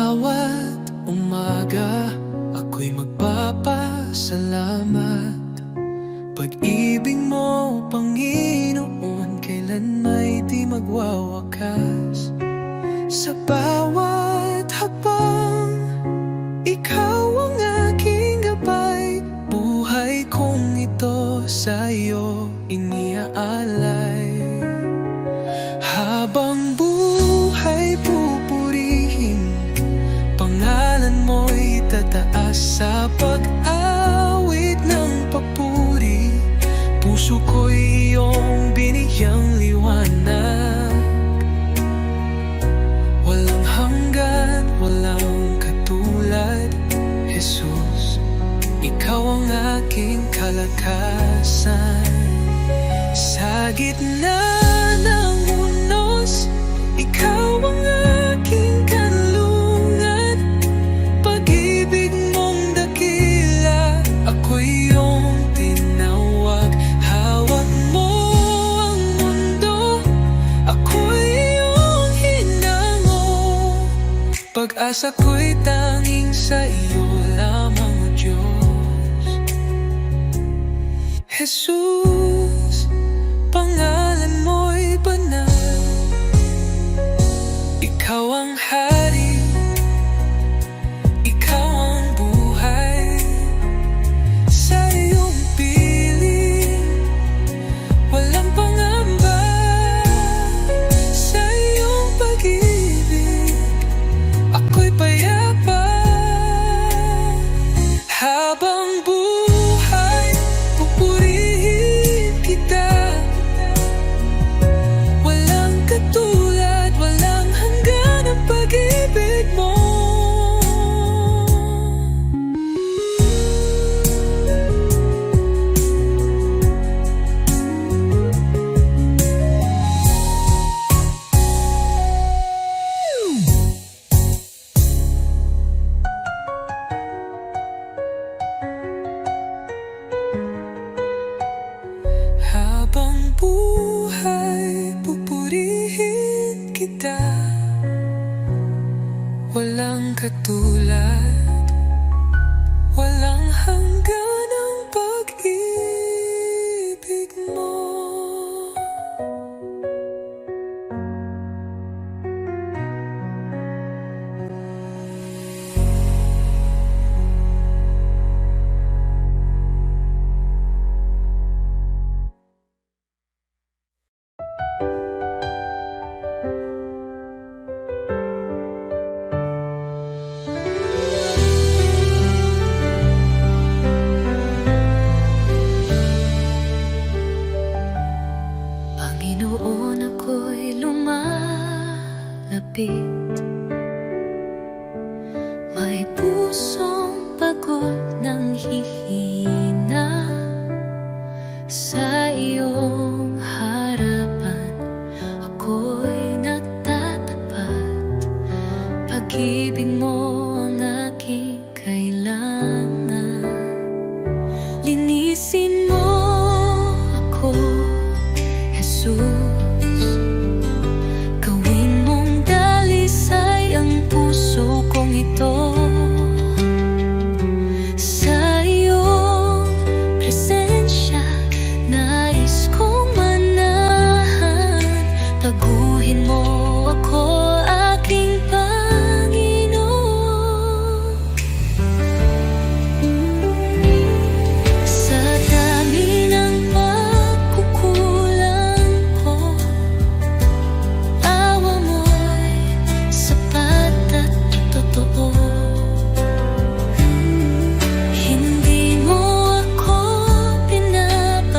bawat umaga, ako'y magpapasalamat. Pag-ibig mo, Panginoon, kailan may di magwawakas. Sa bawat hakbang, ikaw ang aking gabay. Buhay kong ito sa iyo iniaalay. Habang buhay pupurihin, pangalan mo'y tataas. Sa pag-awit ng papuri, puso ko'y iyong binigyang liwanag. Walang hanggan, walang katulad, Jesus. Ikaw ang aking kalakasan. Sa gitna ng unos, ikaw ang aking kanlungan. Pag-ibig mong dakila, ako'y iyong tinawag. Hawak mo ang mundo, ako'y iyong hinango. Pag-asa ko'y tanging sa iyo lamang, O Diyos. Jesus, pangalan mo'y banal. Ikaw ang hari, ikaw ang buhay. Sa iyong piling, walang pangamba. Sa iyong pag-ibig, ako'y payapa. Habang buhay, pupurihin kita. Walang katulad, walang hanggan ang pag-ibig mo. Habang buhay, pupurihin kita. Walang katulad, walang hanggan ang pag-ibig mo. Panginoon, ako'y lumalapit. May pusong pagod ng hihina. Sa iyong harapan, ako'y nagtatapat. Pag-ibig mo ang aking kailangan. Linisin mo ako, Jesus. Gawin mong dalisay ang puso kong ito. Sa iyong presensya, nais kong manahan. Taguhin mo ako, aking Panginoon. Sa dami ng pagkukulang ko, awa mo'y sapat at totoo. Hindi mo ako pinabayaan.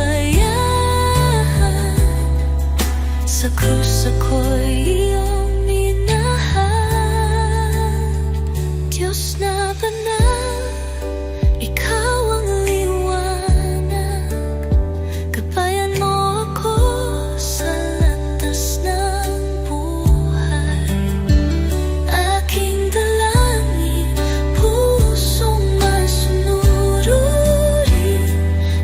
Sa krus ako'y iyong minahal. Diyos na banal, ikaw ang liwanag. Gabayan mo ako sa landas ng buhay. Aking dalangin, pusong masunurin,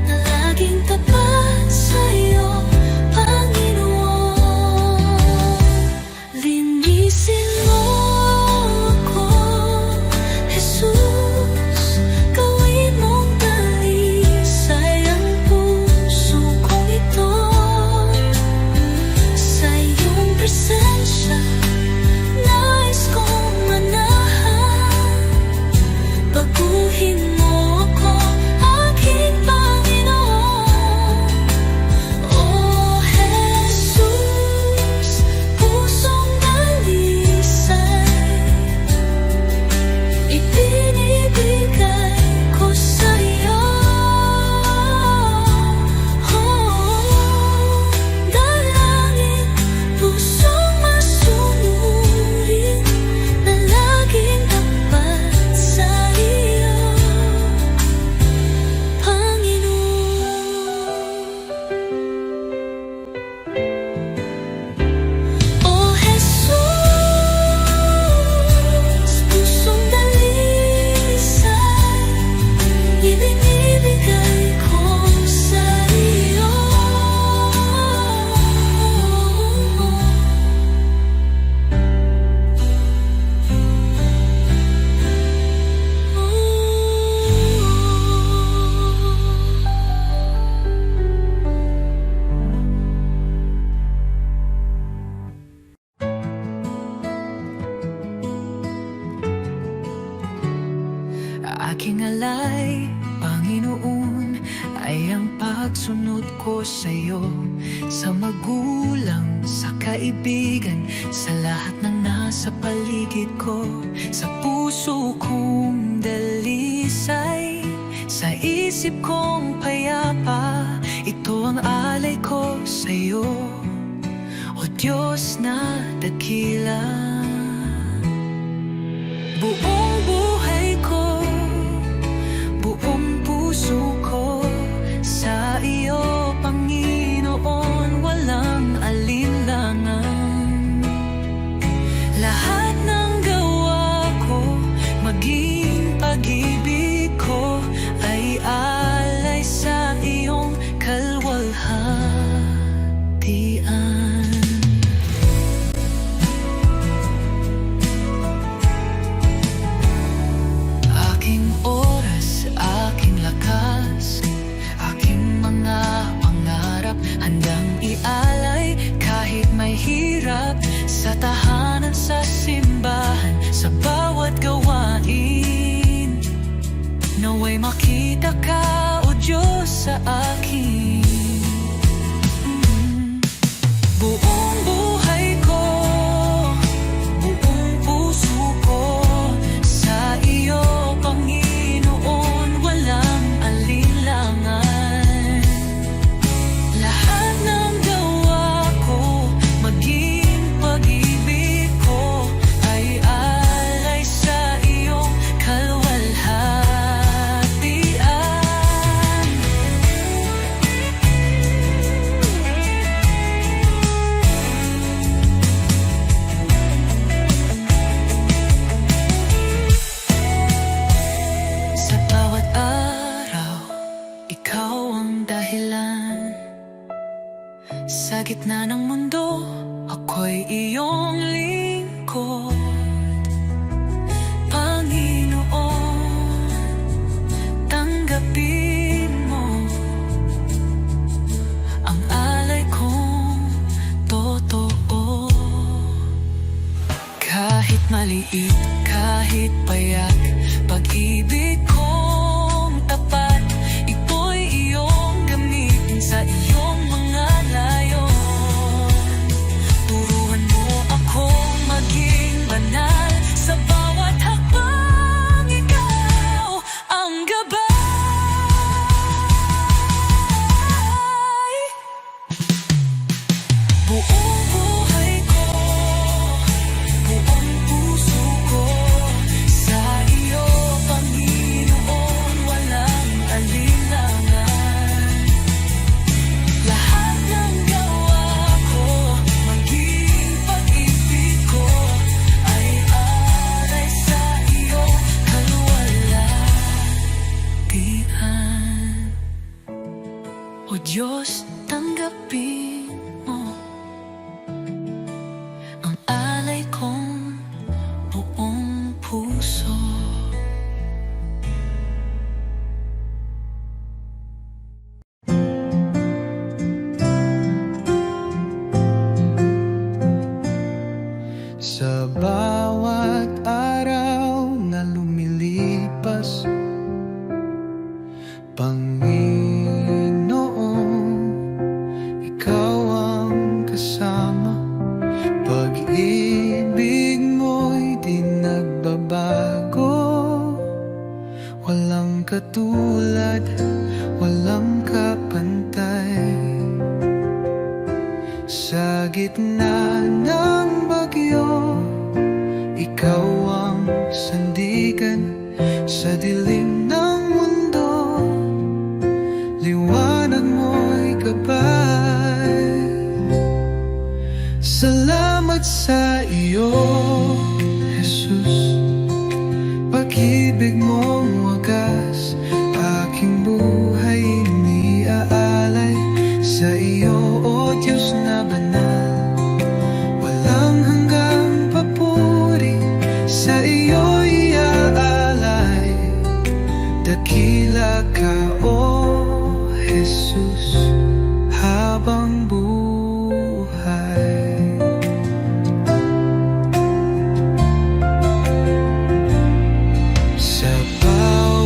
na laging tapat sa iyo, Panginoon. Linisin mo ako, Aking alay, Panginoon, ay ang pagsunod ko sa'yo. Sa magulang, sa kaibigan, sa lahat ng nasa paligid ko. Sa puso kong dalisay, sa isip kong payapa, ito ang alay ko sa'yo, O Diyos na dakila. Buong buhay ko, buong puso ko, sa iyo, Panginoon, walang alinlangan. Lahat ng gawa ko, maging pag-ibig ko, ay alay sa iyong kalwalhatian. Aking oras, aking lakas, aking mga pangarap, handang ialay kahit may hirap. Sa tahanan, sa simbahan, sa bawat gawain, naway makita ka, O Diyos, sa akin. Buong buhay ko, buong puso ko, sa iyo, Panginoon, walang alinlangan. Lahat ng gawa ko, maging pag-ibig ko, ay alay sa iyong kalwalhatian. Sa bawat araw, ikaw ang dahilan. Sa gitna ng mundo, ako'y iyong lingkod. Panginoon, tanggapin mo ang alay kong totoo. Kahit maliit, kahit payat, pag-ibig kong tapat, ito'y iyong gamitin sa iyong mga layon. Turuan mo akong maging banal, sa bawat hakbang ikaw ang gabay. Buong buhay ko, buong puso ko, sa iyo, Panginoon, walang alinlangan. Lahat ng gawa ko, maging pag-ibig ko, ay alay sa iyo, kalwalhatian. O Diyos, tanggapin mo ang alay kong buong puso. Sa bawat araw na lumilipas, Panginoon, ikaw ang kasama. Pag-ibig mo'y di nagbabago, walang katulad, walang kapantay. Sa gitna ng bagyo, ikaw ang sandigan. Sa dilim ng mundo, liwanag mo'y gabay. Salamat sa iyo, Jesus, pag-ibig mong wagas. Aking buhay iniaalay sa iyo, O Diyos na banal. Walang hanggang papuri, sa iyo iaalay. Dakila ka, O Jesus, habang buhay. Sa bawat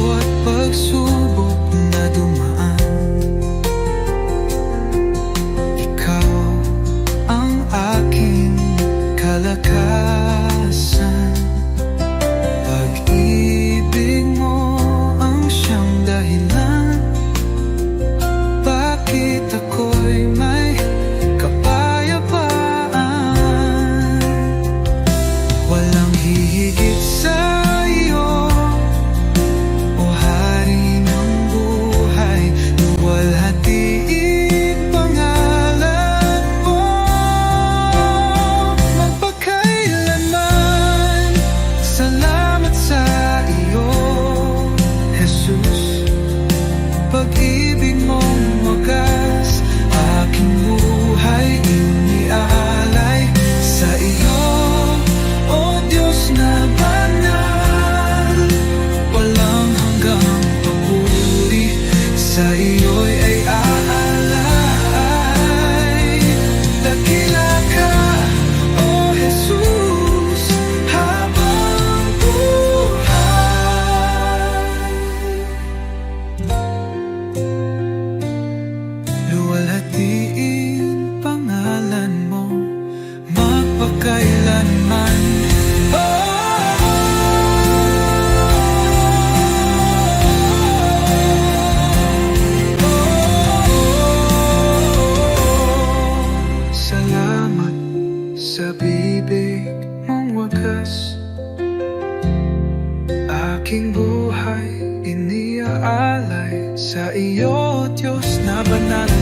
aking buhay iniaalay sa iyo, Diyos na banal.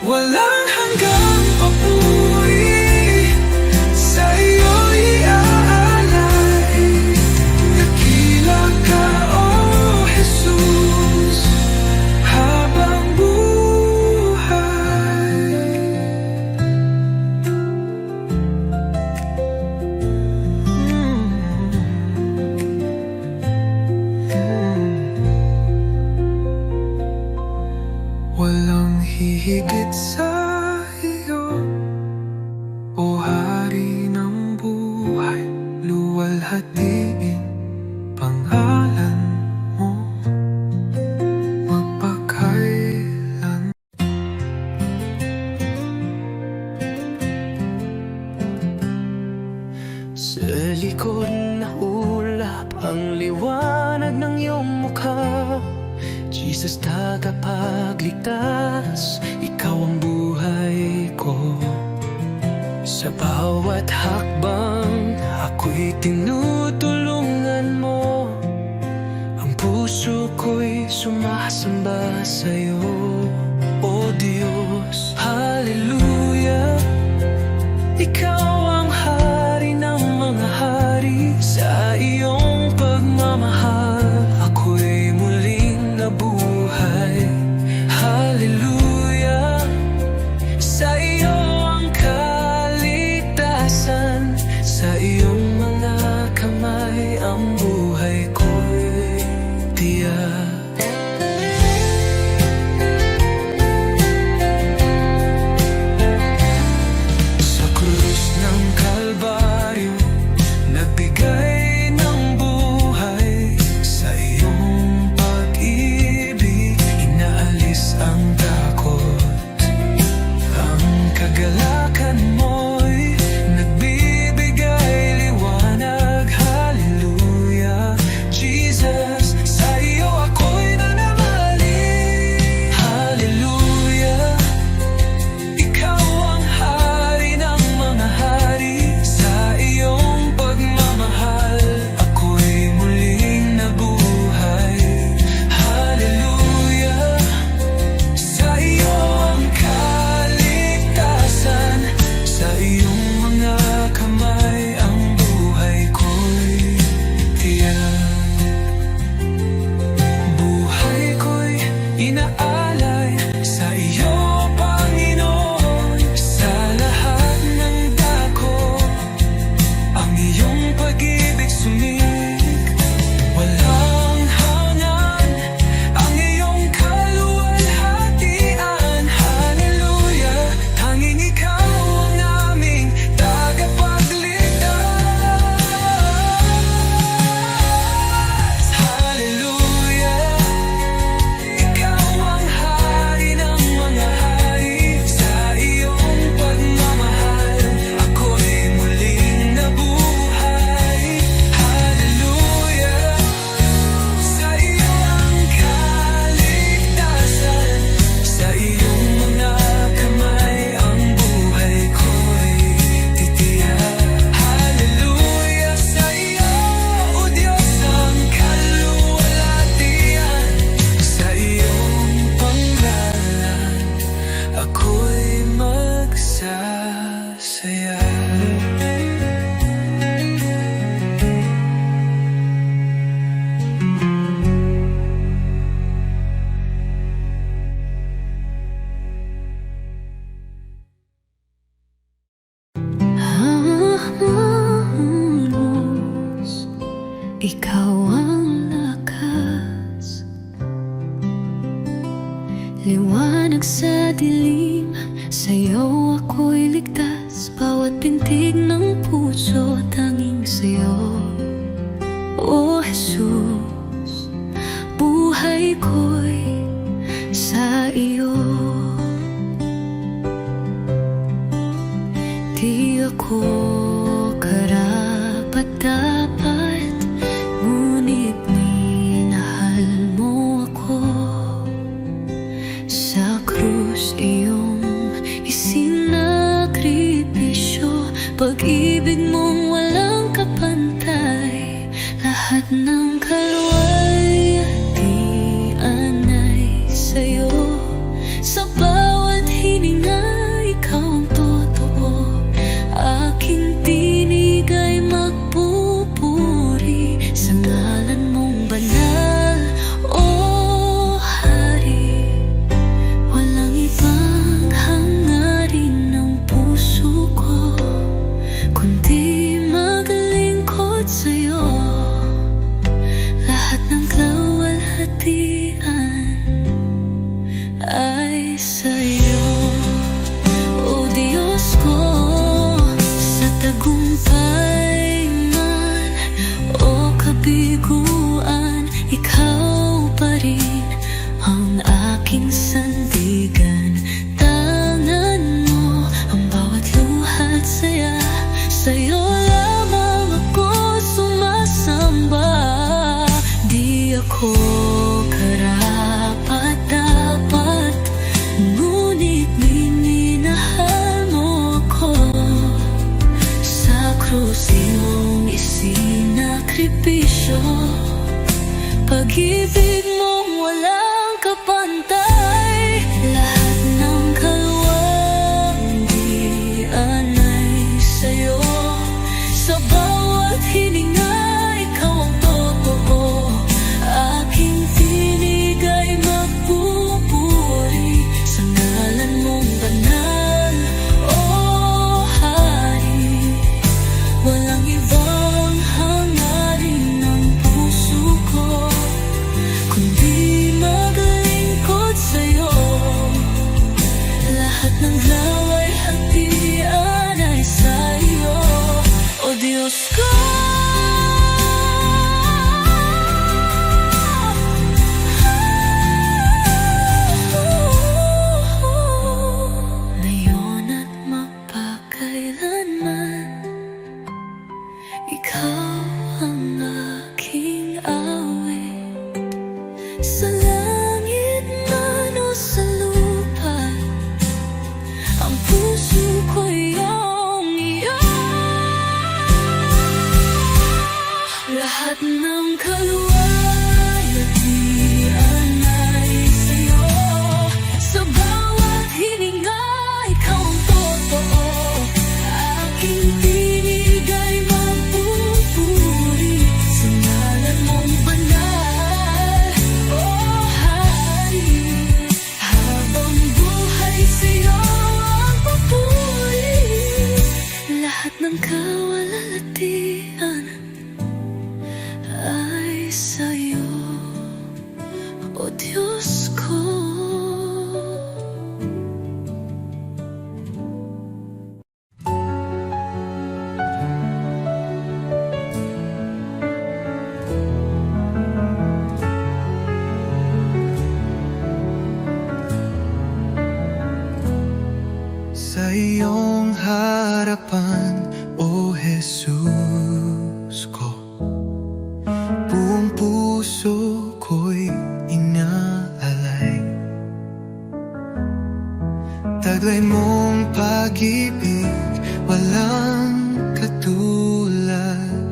Walang hanggang papuri, sa iyo iaalay. Dakila ka, O Jesus, habang buhay. Walang hihigit sa iyo, O Hari ng buhay. Luwalhatiin pangalan mo magpakailan. Sa likod na ulap ang liwanag ng iyong mukha, Jesus, tagapagligtas, ikaw ang buhay ko. Sa bawat hakbang, ako'y tinutulungan mo. Ang puso ko'y sumasamba sa'yo, O Diyos. Hallelujah, ikaw ang hari ng mga hari. Sa iyong pagmamahal, ako'y muling nabuhay. Hallelujah, sa iyo ang kaligtasan. Sa iyong mga kamay ang buhay ko'y tiyak. Sa krus ng Kalbaryo, nagbigay ng buhay. Sa iyong pag-ibig, inaalis ang takot. Ang kagalakan mo'y nagbibigay liwanag. Hallelujah, Jesus, sa iyo ako'y nananalig. Hallelujah, ikaw ang hari ng mga hari. Sa iyong pagmamahal, ako'y muling nabuhay. Hallelujah, sa iyo ang kaligtasan. Sa iyong mga kamay ang buhay ko'y tiyak. Buhay ko'y inaalay sa iyo, Panginoon. Sa lahat ng dako, ang iyong pag-ibig sumig. Walang hangan ang iyong kaluwalhatian. Hallelujah, tanging ikaw ang aming tagapagligtas. Hallelujah, ikaw ang hari ng mga hari. Sa iyong pagmamahal, ako'y muling nabuhay. Hallelujah, sa iyo ang kaligtasan. Sa iyong mga kamay ang buhay ko'y titiyak. Hallelujah, sa iyo, O Diyos, ang kaluwalhatian. Sa iyong panggalan, ako'y magsasaya. Ikaw ang lakas, liwanag sa dilim. Sa'yo ako'y ligtas, bawat pintig ng puso tanging sa'yo, O Jesus. Buhay ko'y sa iyo, di ako karapat-dapat, ngunit minahal mo ako. Sa krus iyong isinakripisyo, pag-ibig mong walang kapantay. Lahat ng kalwa luwalhatian ay sa'yo. O Diyos ko, sa tagumpay man o kabiguan, Ikaw pa rin ang aking sandigan. Tangan mo ang bawat luha at saya, sa'yo lamang ako sumasamba. Di ako karapat-dapat, ngunit minahal mo ako. Sa krus iyong isinakripisyo, pag-ibig mong walang kapantay. Lahat ng kaluwalhatian ay sa'yo. Sa bawat hininga, Ikaw ang totoo. Aking tinig ay magpupuri sa ngalan mong banal, O Hari. Walang ibang hangarin ng puso ko kundi maglingkod sa'yo. Lahat ng luwalhatian ay sa'yo, O Diyos ko. Ngayon at magpakailanman, Ikaw ang aking awit. Sa langit man o sa lupa, ang puso ko iyong iyo. Lahat ng kaluwalhatian ay sa'yo. Sa bawat hininga, Ikaw ang totoo. Aking tinig ay magpupuri sa ngalan mong banal, O Hari. Habang buhay sa'yo ang papuri. Lahat ng kaluwalhatian ay sa'yo, O Diyos ko. Sa iyong harapan, O Jesus ko, buong puso ko'y inaalay. Taglay mong pag-ibig, walang katulad.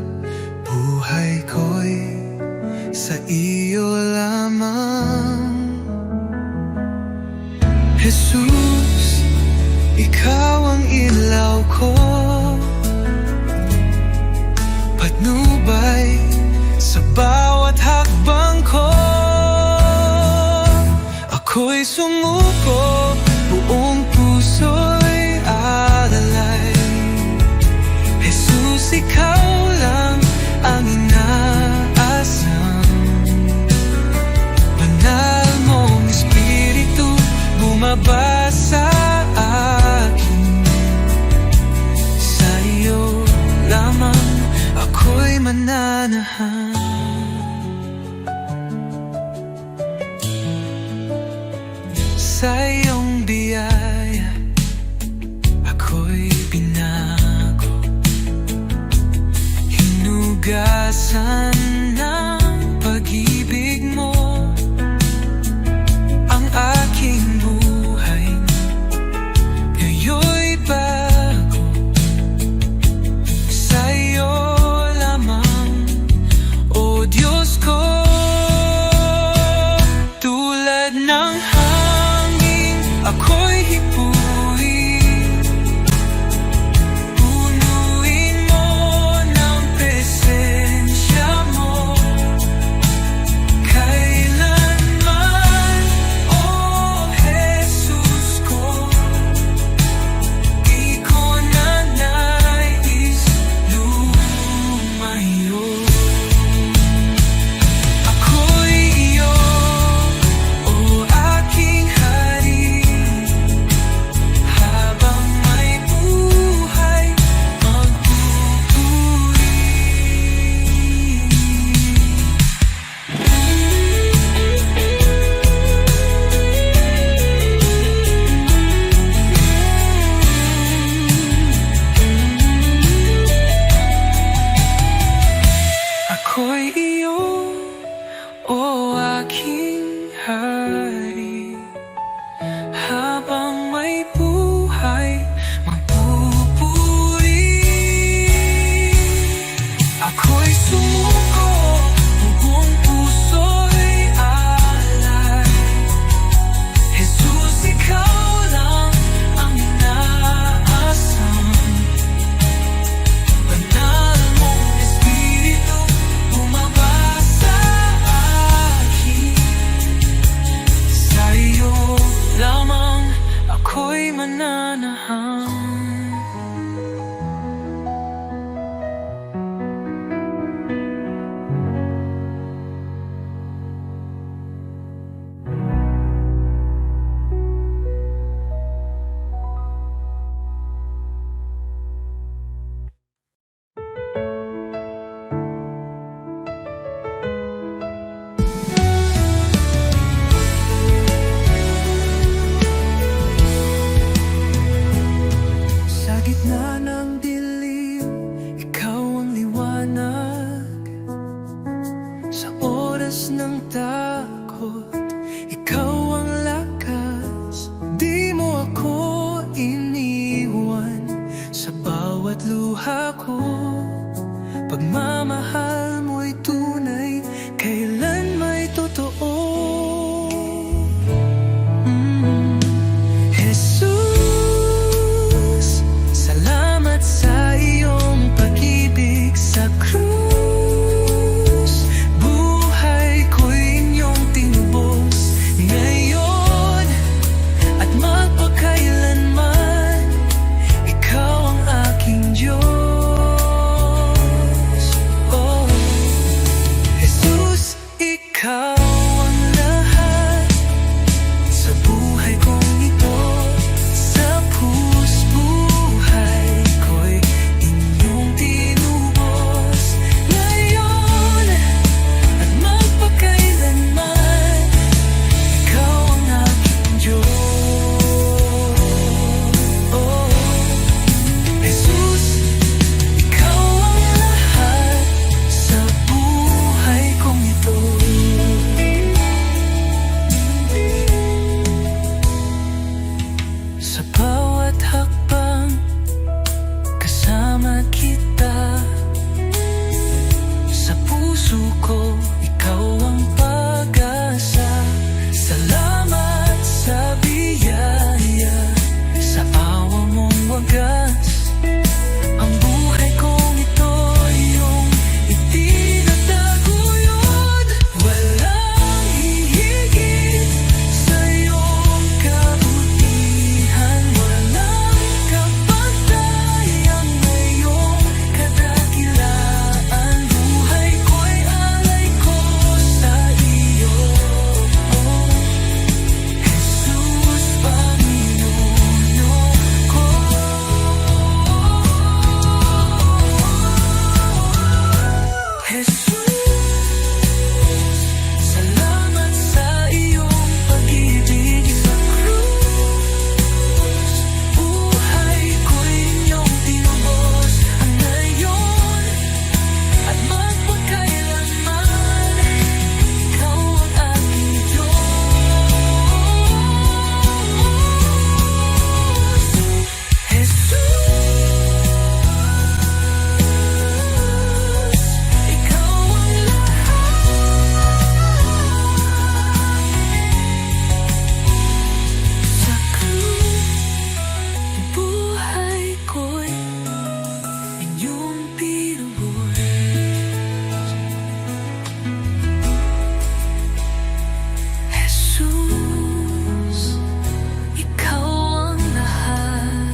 Buhay ko'y sa iyo lamang. Jesus, Ikaw ang ilaw ko, patnubay sa bawat hakbang ko. Ako'y sumuko, buong puso'y alalay. Jesus, Ikaw lang ang inaasam. Banal mong Espiritu bumaba sa akin. Sa iyo lamang ako'y mananahan. Sa iyong biyaya ako'y binago, hinugasan ng pag-ibig mo ang aking buhay. Ngayon'y bago, sa iyo lamang, O Diyos ko. Tulad ng hangin Lagpas ng takot, ikaw ang lakas. Di mo ako iniwan sa bawat luha ko. Pagmamahal mo'y tunay, kailan may totoo. Jesus, salamat sa iyong pag-ibig sa krus. Buhay ko'y inyong tinubos ngayon at magpakailanman. Ikaw ang aking Diyos. Oh, Jesus, ikaw ang lahat sa buhay kong ito. Sa buhay ko'y inyong tinubos ngayon at magpakailanman. Ikaw ang aking Diyos. Oh, Jesus, ikaw ang lahat sa buhay kong ito. Sa bawat hakbang, kasama kita. Sa puso ko, ikaw ang pag-asa. Salamat sa biyaya, sa awa mong wagas. Ang buhay kong ito, iyong itinataguyod. Walang hihigit sa iyong kabutihan. Walang kapatayan na iyong kadakilaan. Buhay ko'y alay ko sa iyo. Jesus, Panginoon ko. Jesus, salamat sa iyong pag-ibig sa krus. Buhay ko'y inyong tinubos ngayon at magpakailanman. Ikaw ang aking Diyos. Jesus, ikaw ang lahat sa krus. Buhay ko'y inyong tinubos. Jesus, ikaw ang lahat.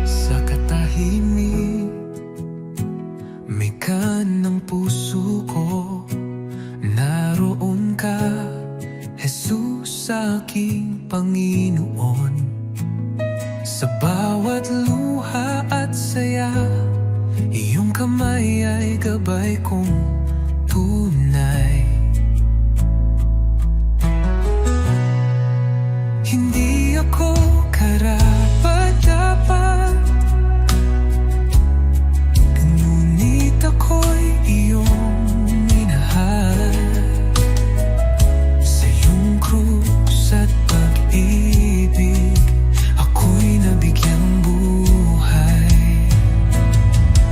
Sa katahimik, may ng puso ko. Naroon ka, Jesus, aking Panginoon. Sa bawat luha at saya, iyong kamay ay gabay kong tunay. Hindi ako karapat-dapat, ngunit ako'y iyong minahal. Sa iyong krus at pag-ibig, ako'y nabigyang buhay.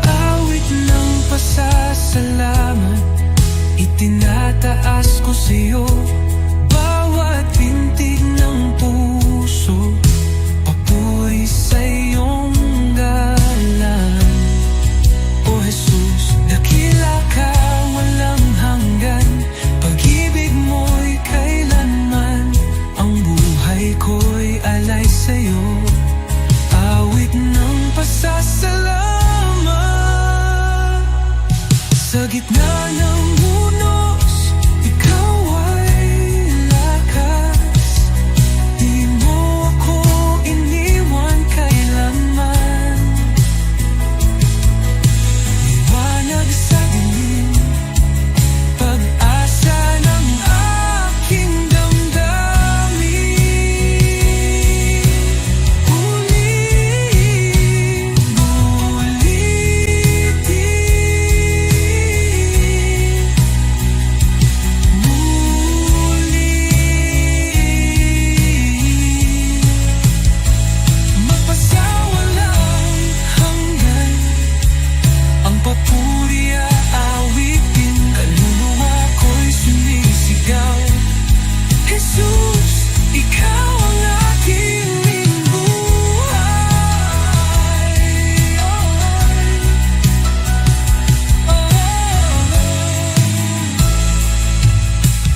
Awit ng pasasalamat, itinataas ko sa iyo. Bawat pintig ng puso, papuri sa iyong galang. O Jesus, dakila ka, walang hanggan. Pag-ibig mo'y kailanman. Ang buhay ko'y alay sa'yo. Awit na pasasalamat. Sa gitna ng unos, ikaw ay lakas. Di mo ako iniwan kailanman. Liwanag sa dilim, pag-asa ng aking damdamin. Magpasawalang hanggan, ang papuri aawitin, kaluluwa ko'y sumisigaw. Jesus, ikaw ang aking buhay.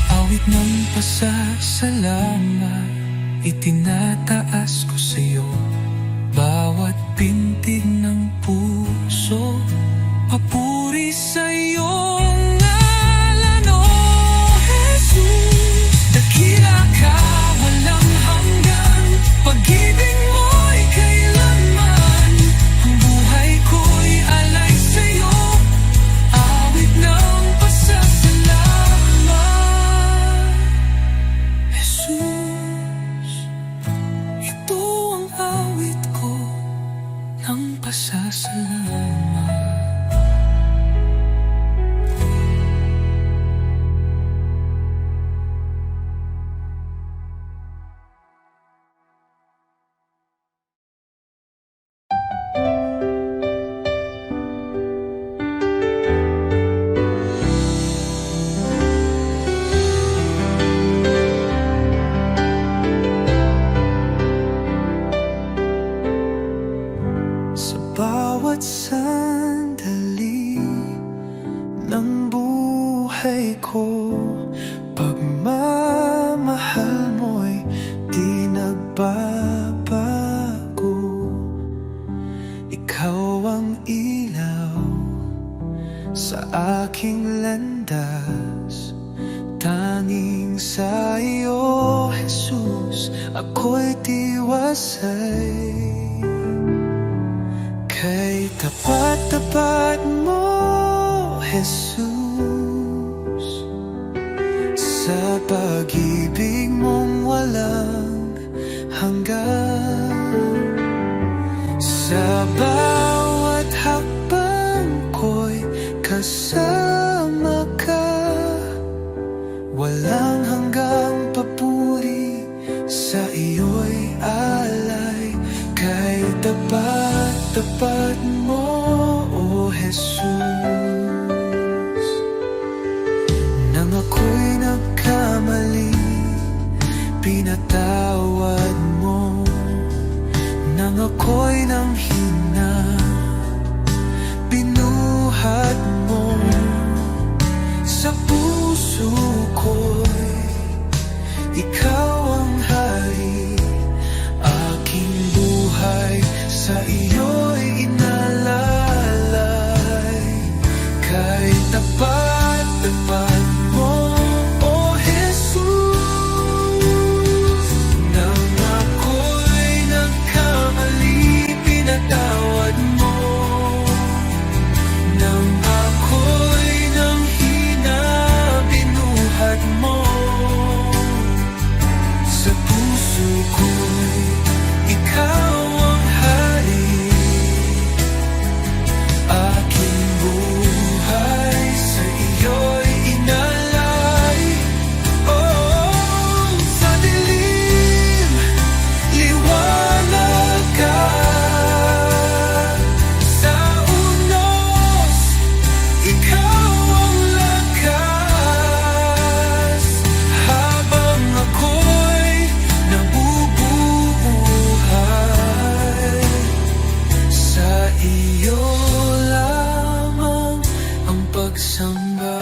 Awit ng pasasalamat, itinataas ko sa'yo. Bawat pintig ng puso, papuri sa'yo. Ngalan, O Jesus, dakila ka, walang hanggan. Pag-ibig mo'y kailanman, ang buhay ko'y alay sa'yo. Awit ng pasasalamat. Jesus, ito ang awit ko ng pasasalamat. Sa bawat sandali ng buhay ko, pagmamahal mo'y di nagbabago. Ikaw ang ilaw sa aking landas, tanging sa iyo, Jesus, ako'y tiwasay. Kay tapat-tapat mo, Jesus, sa pag-ibig mong walang hanggan. Sa bawat hakbang ko'y kasama ka, walang hanggang papuri sa iyo'y alay. Kay tapat-tapat mo, O Jesus, nang ako'y nagkamali, pinatawad mo. Nang ako'y nanghina, binuhat mo. Sa puso ko'y ikaw ang hari, aking buhay sa iyo'y inalalay. Kay tapat-tapat mo, O Jesus, nang ako'y nagkamali, pinatawad mo. Nang ako'y nanghina, binuhat mo. Sa puso ko'y ikaw ang hari, aking buhay sa iyo'y inalay. Oh, sa dilim, liwanag ka. Sa unos, ikaw ang lakas. Habang ako'y nabubuhay, sa iyo lamang ang pagsamba.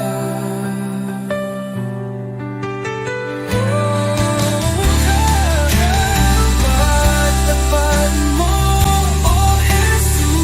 Tapat-tapat mo, O Jesus,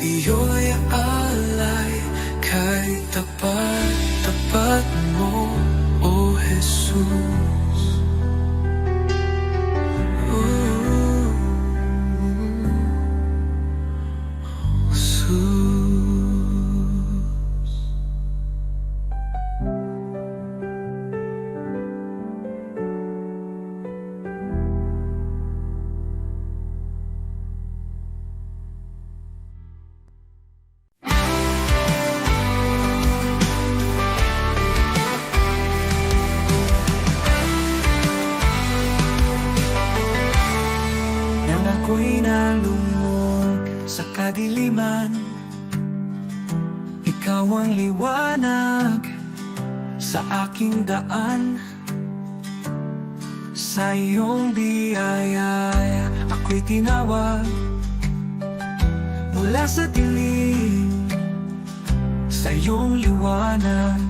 iyo'y alay. Kay tapat mo, O Jesus. Nang ako'y nalungkot sa kadiliman, ikaw ang liwanag sa aking daan. Sa iyong biyaya ako'y tinawag mula sa dilim, sa iyong liwanag.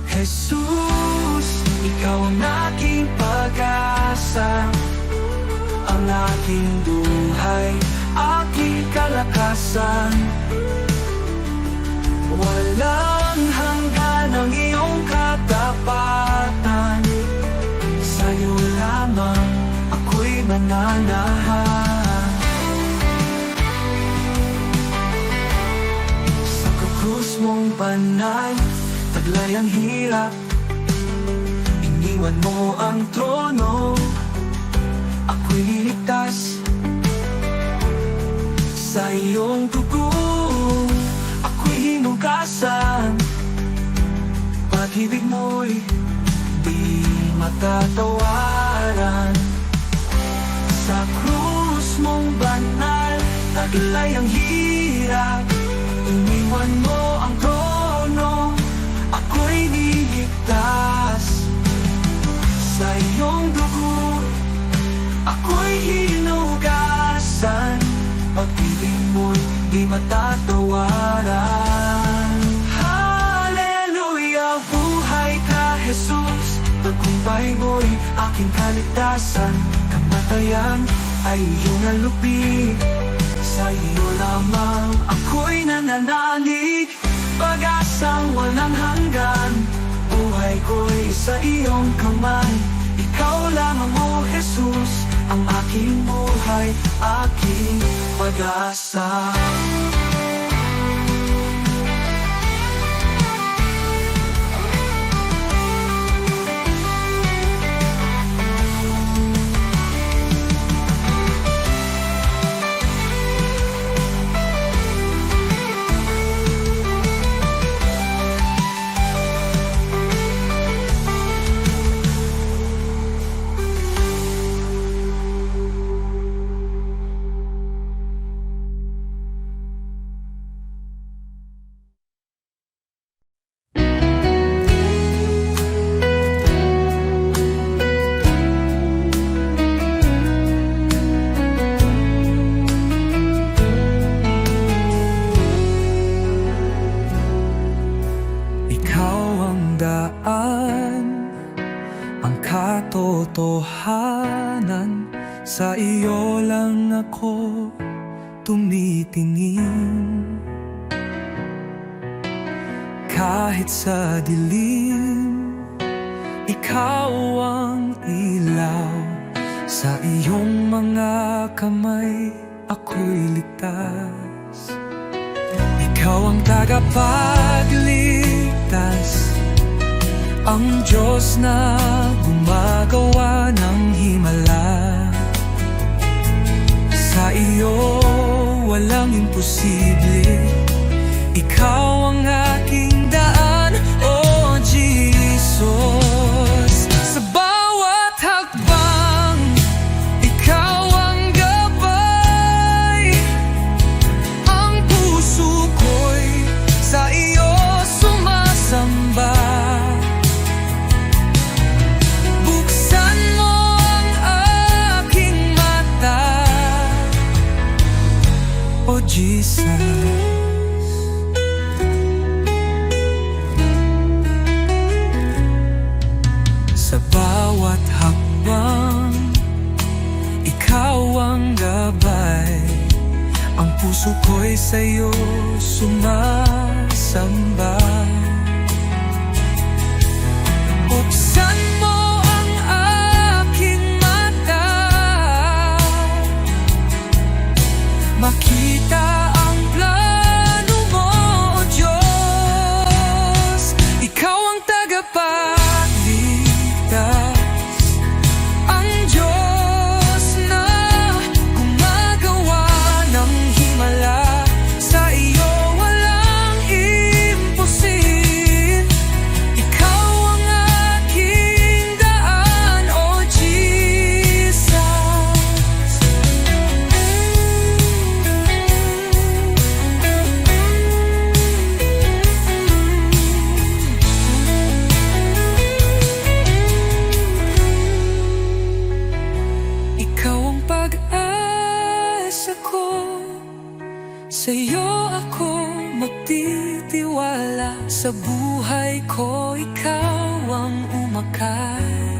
Jesus, ikaw ang aking pag-asa, ang aking buhay, aking kalakasan. Walang hanggan ang iyong katapatan, sa'yo lamang ako'y mananahan. Sa krus mong banal, taglay ang hirap, iniwan mo ang trono, ako'y niligtas. Sa iyong dugo, ako'y hinugasan. Pag-ibig mo'y di matatawaran. Sa krus mong banal, taglay ang hirap, iniwan mo ang trono, ako'y niligtas. Sa iyong dugo, ako'y hinugasan. Pag-ibig mo'y di matatawaran. Hallelujah, buhay ka, Jesus. Tagumpay mo'y aking kaligtasan. Kamatayan ay iyong nalupi, sa iyo lamang ako'y nananalig. Pag-asang walang hanggan, buhay ko'y sa iyong kamay. Ikaw lamang, O Jesus, ang aking buhay, aking pag-asa. Ang katotohanan, sa iyo lang ako tumitingin. Kahit sa dilim, ikaw ang ilaw. Sa iyong mga kamay, ako'y ligtas. Ikaw ang tagapagligtas, ang Diyos na gumagawa ng himala. Sa iyo walang imposible, ikaw ang aking daan, O Jesus. Sa bawat hakbang, ikaw ang gabay. Ang puso ko'y sa iyo sumasamba. Oh Jesus, sa bawat hakbang, ikaw ang gabay. puso ko'y sa'yo sumasamba. Buksan mo ang aking mata, makita ang plano mo, O Diyos. Ikaw ang tagapagligtas, ang Diyos na gumagawa ng himala. Sa iyo walang imposible. Ikaw ang aking daan, O Jesus. Ikaw ang pag-asa ko, sa'yo ako magtitiwala. Sa buhay ko ikaw ang umakay.